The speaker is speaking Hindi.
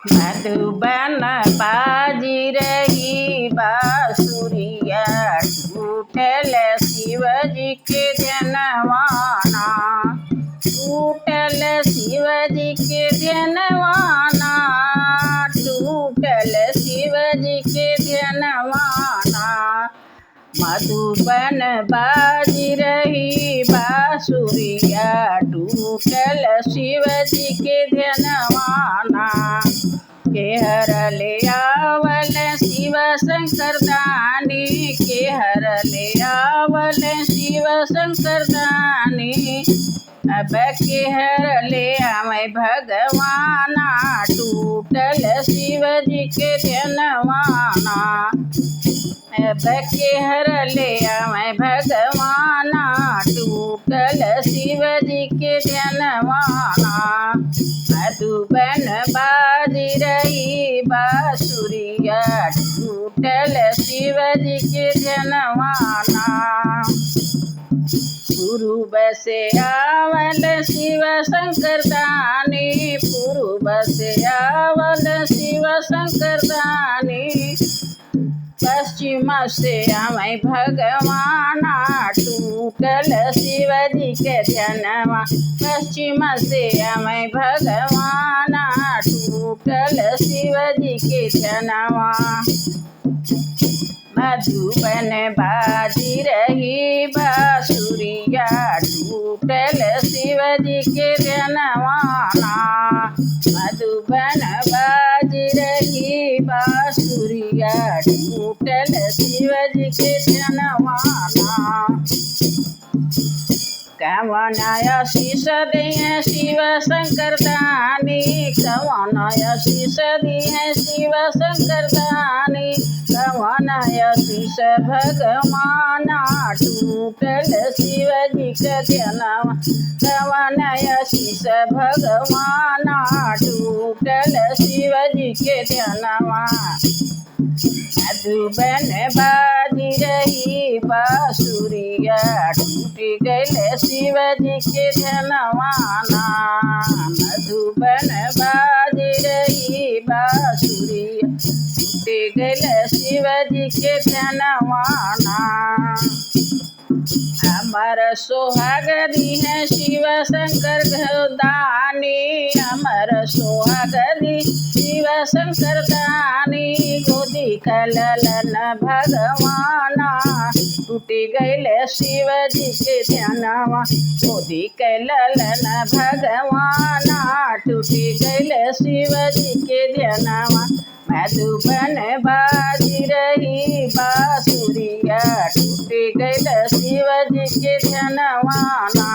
मधुबन बाजी रही बांसुरिया, टूटल शिवजी के ध्यानवाना, टूटल शिवजी के ध्यानवाना, टूटल शिवजी के ध्यानवाना। मधुबन बाजी रही बांसुरिया, टूटल शिवजी के ध्यानवाना। के हर ले आवल शिव शंकर दानी, के हर ले आवल शिव शंकर दानी। अब के हर ले आवे भगवाना, टूटल शिवजी के ध्यानवाना। अब के हर ले आवे भगवाना, टूटल शिवजी के ध्यानवाना। मधुबन बाजी रही बांसुरिया, टूटल शिवजी के ध्यानवाना। पूर्व से आवल शिव शंकर दानी, पूर्व से आवल शिव शंकर दानी। पश्चिम से आवे भगवाना, टूटल शिवजी के ध्यानवा। पश्चिम से आवे भगवाना, टूटल शिवजी के ध्यानवा। मधुबन बाजी रही बांसुरिया, टूटल शिवजी के ध्यानवाना। मधुबन बाजी रही बांसुरिया, टूटल शिवजी के ध्यानवाना। कवन आशीष दिए शिव शंकर दानी, कवन आशीष दिए शिव शंकर दानी। कवन आशीष भगवाना, टूटल शिवजी के ध्यानवा। कवन आशीष भगवाना, टूटल शिवजी के ध्यानवा। मधुबन बाजी रही बांसुरिया, टूट गइल शिवजी के ध्यानवाना। मधुबन बाजी रही बांसुरिया, टूट गइल शिवजी के ध्यानवाना। अमर सोहाग दी है शिव शंकर दानी, अमर सोहाग दी शिव शंकर दानी। गोदी कललन भगवाना, टूटी गइल शिवजी के ध्यानवा। गोदी कललन भगवाना, टूटी गइल शिवजी के ध्यानवा। मधुबन बाजी रही बांसुरिया, टूट गइल शिवजी के ध्यानवाना।